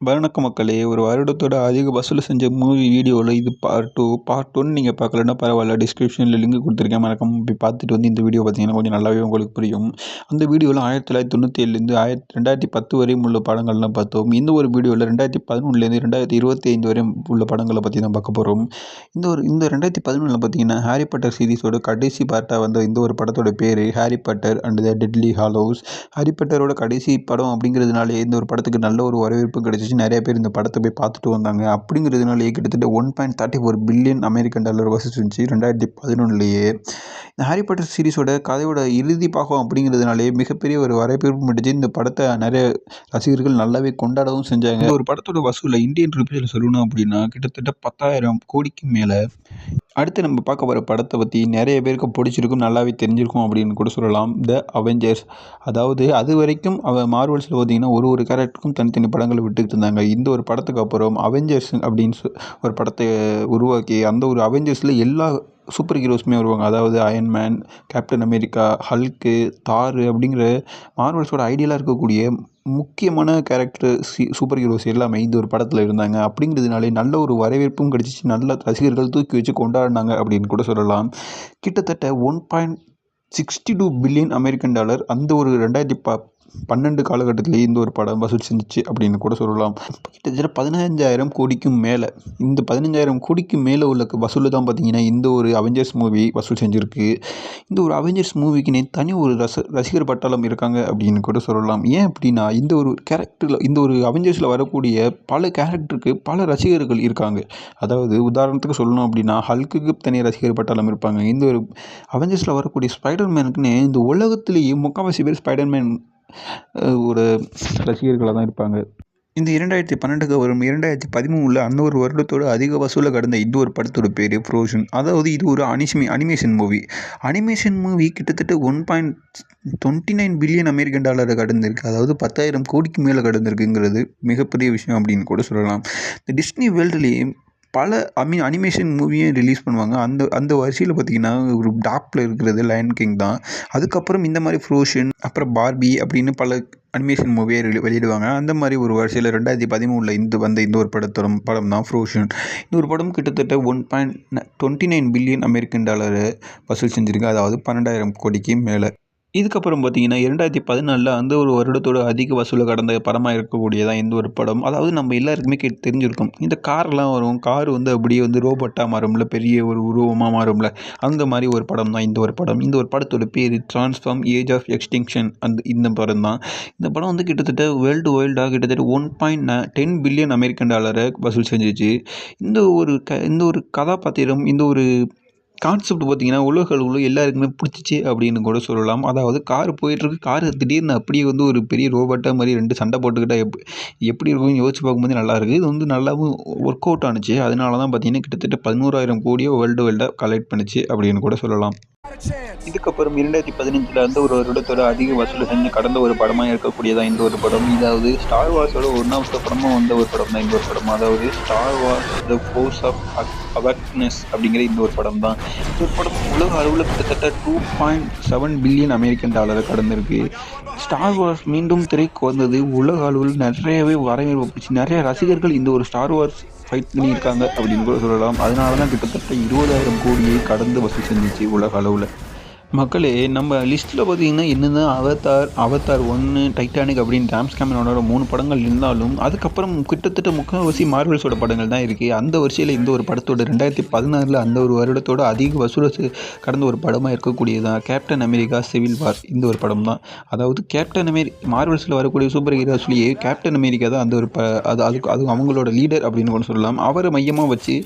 வணக்கம் மக்களே! ஒரு வருடத்தோட அதிக வசூல் செஞ்ச மூவி வீடியோவில் இது பார்ட் 1 நீங்கள் பார்க்கலன்னா பரவாயில்ல. டிஸ்கிரிப்ஷனில் லிங்க் கொடுத்துருக்கேன். மறக்காம போய் பார்த்துட்டு வந்து இந்த வீடியோ பார்த்தீங்கன்னா கொஞ்சம் நல்லாவே உங்களுக்கு புரியும். அந்த வீடியோவில் 1997லேருந்து 2010 வரையும் உள்ள படங்கள்லாம் பார்த்தோம். இந்த ஒரு வீடியோவில் 2011லேருந்து 2025 வரையும் உள்ள படங்களை பற்றி தான் பார்க்க போகிறோம். இந்த 2011 பார்த்தீங்கன்னா ஹாரி பாட்டர் சீரிஸோட கடைசி பார்ட்டாக வந்த இந்த ஒரு படத்தோட பேர் Harry Potter and the deathly Hallows. Harry பாட்டரோட கடைசி படம் அப்படிங்கிறதுனாலே இந்த ஒரு படத்துக்கு நல்ல ஒரு வரவேற்பு கிடைச்சிச்சு. நிறைய பேர் இந்த படத்தை போய் பார்த்துட்டு வந்தாங்க. அப்படிங்கிறதுனாலே கிட்டத்தட்ட $1.34 பில்லியன் அமெரிக்கன் டாலர் வசூல் செஞ்சு 2011லேயே. இந்த ஹாரி பாட்டர் சீரிஸோட கதையோட இறுதி பாகம் அப்படிங்கிறதுனாலே மிகப்பெரிய ஒரு வரவேற்பு கிடைச்சி இந்த படத்தை நிறைய ரசிகர்கள் நல்லாவே கொண்டாடவும் செஞ்சாங்க. இந்த ஒரு படத்தோட வசூலை இந்தியன் ருபீஸில் சொல்லணும் அப்படின்னா கிட்டத்தட்ட 10,000 கோடிக்கு மேலே. அடுத்து நம்ம பார்க்க போகிற படத்தை பற்றி நிறைய பேருக்கு பிடிச்சிருக்கும், நல்லாவே தெரிஞ்சிருக்கும் அப்படின்னு கூட சொல்லலாம். த அவெஞ்சர்ஸ். அதாவது அது வரைக்கும் மார்வல்ஸில் பார்த்தீங்கன்னா ஒரு கேரக்டருக்கும் தனித்தனி படங்களை விட்டுக்கிட்டு இருந்தாங்க. இந்த ஒரு படத்துக்கு அப்புறம் அவெஞ்சர்ஸ் அப்படின்னு ஒரு படத்தை உருவாக்கி அந்த ஒரு அவெஞ்சர்ஸில் எல்லா சூப்பர் ஹீரோஸுமே வருவாங்க. அதாவது அயன்மேன், கேப்டன் அமெரிக்கா, ஹல்க்கு, தார் அப்படிங்கிற மார்வல்ஸோட ஐடியலாக இருக்கக்கூடிய முக்கியமான கேரக்டர் சூப்பர் ஹீரோஸ் எல்லாமே இந்த ஒரு படத்தில் இருந்தாங்க. அப்படிங்கிறதுனாலே நல்ல ஒரு வரவேற்பும் கிடச்சிச்சு. நல்ல ரசிகர்கள் தூக்கி வச்சு கொண்டாடினாங்க அப்படின்னு கூட சொல்லலாம். கிட்டத்தட்ட $1.62 பில்லியன் அமெரிக்கன் டாலர் அந்த ஒரு 2012 காலகட்டத்திலேயே இந்த ஒரு படம் வசூல் செஞ்சிச்சு அப்படின்னு கூட சொல்லலாம். கிட்டத்தட்ட 15,000 கோடிக்கும் மேலே. இந்த 15,000 கோடிக்கு மேலே உள்ள வசூல் தான் பார்த்தீங்கன்னா இந்த ஒரு அவெஞ்சர்ஸ் மூவி வசூல் செஞ்சுருக்கு. இந்த ஒரு அவெஞ்சர்ஸ் மூவிக்குனே தனி ஒரு ரசிகர் பட்டாளம் இருக்காங்க அப்படின்னு கூட சொல்லலாம். ஏன் அப்படின்னா இந்த ஒரு கேரக்டரில் இந்த ஒரு அவெஞ்சர்ஸில் வரக்கூடிய பல கேரக்டருக்கு பல ரசிகர்கள் இருக்காங்க. அதாவது உதாரணத்துக்கு சொல்லணும் அப்படின்னா ஹல்க்குக்கு தனி ரசிகர் பட்டாளம் இருப்பாங்க. இந்த ஒரு அவெஞ்சர்ஸில் வரக்கூடிய ஸ்பைடர்மேனுக்குன்னு இந்த உலகத்திலேயே முக்கால்வாசி பேர் ஸ்பைடர்மேன் ஒரு ரசிகர்களாக தான் இருப்பாங்க. இந்த 2012க்கு வரும் 2013 அந்த ஒரு வருடத்தோடு அதிக வசூலை கடந்த இந்த ஒரு படத்தோட பேர் ஃப்ரோசன். அதாவது இது ஒரு அனிமேஷன் மூவி. அனிமேஷன் மூவி கிட்டத்தட்ட $1.29 பில்லியன் அமெரிக்கன் டாலரை கடந்திருக்கு. அதாவது 10,000 கோடிக்கு மேலே கடந்திருக்குங்கிறது மிகப்பெரிய விஷயம் அப்படின்னு கூட சொல்லலாம். இந்த டிஸ்னி வேர்ல்டுலேயே பல அனிமேஷன் மூவியும் ரிலீஸ் பண்ணுவாங்க. அந்த வரிசையில் பார்த்திங்கன்னா ஒரு டாப்பில் இருக்கிறது லயன் கிங் தான். அதுக்கப்புறம் இந்த மாதிரி ஃப்ரோசன், அப்புறம் பார்பி அப்படின்னு பல அனிமேஷன் மூவியை வெளியிடுவாங்க. அந்த மாதிரி ஒரு வரிசையில் 2013 வந்த இந்த ஒரு படம் தான் ஃப்ரோசன். இந்த ஒரு படம் கிட்டத்தட்ட $1.29 பில்லியன் அமெரிக்கன் டாலரை வசூல் செஞ்சுருக்கு. அதாவது 12,000 கோடிக்கு மேலே. இதுக்கப்புறம் பார்த்தீங்கன்னா 2014 அந்த ஒரு வருடத்தோட அதிக வசூலை கடந்த படமாக இருக்கக்கூடியதான் இந்த ஒரு படம். அதாவது நம்ம எல்லாருக்குமே தெரிஞ்சிருக்கும். இந்த கார்லாம் வரும். கார் அப்படியே ரோபோட்டாக மாறும்ல, பெரிய ஒரு உருவமாக மாறும்ல, அந்த மாதிரி ஒரு படம் தான் இந்த ஒரு படம். இந்த ஒரு படத்தோட பேர் டிரான்ஸ்ஃபார்ம் ஏஜ் ஆஃப் எக்ஸ்டிங்ஷன். இந்த படம் தான். இந்த படம் கிட்டத்தட்ட வேர்ல்டு வைல்டாக கிட்டத்தட்ட $1.10 பில்லியன் அமெரிக்கன் டாலரை வசூல் செஞ்சிச்சு. இந்த ஒரு கதாபாத்திரம், இந்த ஒரு கான்செப்ட் பார்த்திங்கன்னா உலக அளவில் எல்லாருக்குமே பிடிச்சிச்சு அப்படின்னு கூட சொல்லலாம். அதாவது கார் போயிட்டுருக்கு, கார் திடீர்னு அப்படியே ஒரு பெரிய ரோபோட்டாக மாதிரி 2 சண்டை போட்டுக்கிட்டால் எப்படி இருக்கும்னு யோசிச்சு பார்க்கும்போது நல்லாயிருக்கு. இது நல்லாவும் ஒர்க் அவுட் ஆணுச்சு. அதனால தான் பார்த்திங்கன்னா கிட்டத்தட்ட 11,000 கோடியோ வேர்ல்டு வைல்டாக கலெக்ட் பண்ணிச்சு அப்படின்னு கூட சொல்லலாம். இதுக்கப்புறம் 2015 அந்த ஒரு வருடத்தோட அதிக வசூல் செஞ்சு கடந்த ஒரு படமாக இருக்கக்கூடியதான் இந்த ஒரு படம். இதாவது ஸ்டார் வார்ஸோட 1வது படமாக வந்த ஒரு படம் தான் இந்த ஒரு படம். அதாவது Star Wars the Force of Awakens அப்படிங்கிற இந்த ஒரு படம் தான். இந்த ஒரு படம் உலக அளவில் கிட்டத்தட்ட $2.7 பில்லியன் அமெரிக்கன் டாலரை கடந்திருக்கு. ஸ்டார் வார்ஸ் மீண்டும் திரைக்கு வந்தது உலக அளவில் நிறையவே வரவேற்பு பிடிச்சி நிறைய ரசிகர்கள் இந்த ஒரு ஸ்டார் வார்ஸ் ஃபைட் பண்ணியிருக்காங்க அப்படின்னு கூட சொல்லலாம். அதனால தான் கிட்டத்தட்ட 20,000 கோடியை கடந்து வசூல் செஞ்சிச்சு உலக அளவில். மக்களே, நம்ம லிஸ்ட்டில் பார்த்தீங்கன்னா என்னதான் அவதார் 1, டைட்டானிக் அப்படின்னு ஜேம்ஸ் கேமரோனோட 3 படங்கள் இருந்தாலும் அதுக்கப்புறம் கிட்டத்தட்ட முக்கால்வாசி மார்வல்ஸோட படங்கள் தான் இருக்குது. அந்த வரிசையில் இந்த ஒரு படத்தோட 2016 அந்த ஒரு வருடத்தோட அதிக வசூலை கடந்த ஒரு படமாக இருக்கக்கூடியதான் கேப்டன் அமெரிக்கா சிவில் வார். இந்த ஒரு படம் தான். அதாவது மார்வல்ஸில் வரக்கூடிய சூப்பர் ஹீரோஸ்லேயே கேப்டன் அமெரிக்கா தான் அந்த ஒரு அது அவங்களோட லீடர் அப்படின்னு கூட சொல்லலாம். அவரை மையமாக வச்சு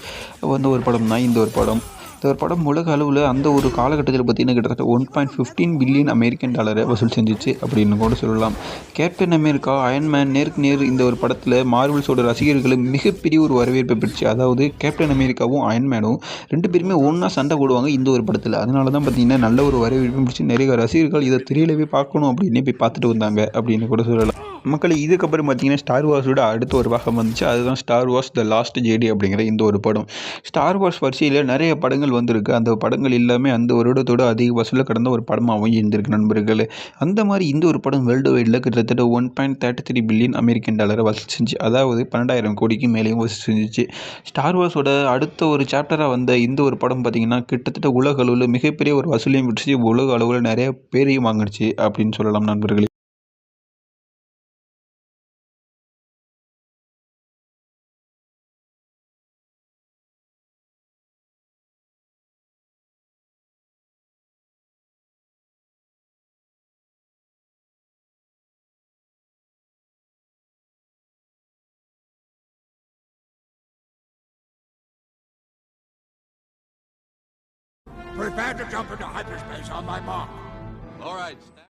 வந்த ஒரு படம் தான் இந்த ஒரு படம். இந்த ஒரு படம் உலக அளவில் அந்த ஒரு காலகட்டத்தில் பார்த்திங்கன்னா கிட்டத்தட்ட $1.15 பில்லியன் அமெரிக்கன் டாலரை வசூல் செஞ்சிச்சு அப்படின்னு கூட சொல்லலாம். கேப்டன் அமெரிக்கா, அயன்மேன் நேருக்கு நேர் இந்த ஒரு படத்தில் மார்வல்ஸோட ரசிகர்களும் மிகப்பெரிய ஒரு வரவேற்பை பெற்றுச்சு. அதாவது கேப்டன் அமெரிக்காவும் அயன்மேனும் 2 பேருமே ஒன்றா சண்டை போடுவாங்க இந்த ஒரு படத்தில். அதனால தான் பார்த்திங்கன்னா நல்ல ஒரு வரவேற்பு பிடிச்சி நிறைய ரசிகர்கள் இதை திரையிலவே பார்க்கணும் அப்படின்னு போய் பார்த்துட்டு வந்தாங்க அப்படின்னு கூட சொல்லலாம். மக்களே இதுக்கப்புறம் பார்த்தீங்கன்னா ஸ்டார் வார்ஸோட அடுத்த ஒரு பாகம் வந்துச்சு. அதுதான் star Wars the last JD அப்படிங்கிற இந்த ஒரு படம். ஸ்டார் வார்ஸ் வரிசையில் நிறைய படங்கள் வந்திருக்கு. அந்த படங்கள் எல்லாமே அந்த வருடத்தோட அதிக வசூலில் கடந்த ஒரு படமாகவும் இருந்திருக்கு நண்பர்களே. அந்த மாதிரி இந்த ஒரு படம் வேர்ல்டு வைடில் கிட்டத்தட்ட $1.33 பில்லியன் அமெரிக்கன் டாலரை வசூல் செஞ்சு, அதாவது 12,000 கோடிக்கு மேலேயும் வசூல் செஞ்சிச்சு. ஸ்டார் வார்ஸோட அடுத்த ஒரு சாப்டராக வந்த இந்த ஒரு படம் பார்த்திங்கன்னா கிட்டத்தட்ட உலக அளவில் மிகப்பெரிய ஒரு வசூலையும் விட்டுச்சு. உலக அளவில் நிறைய பேரையும் வாங்கிடுச்சு அப்படின்னு சொல்லலாம் நண்பர்களே. Prepare to jump into hyperspace on my mark. All right.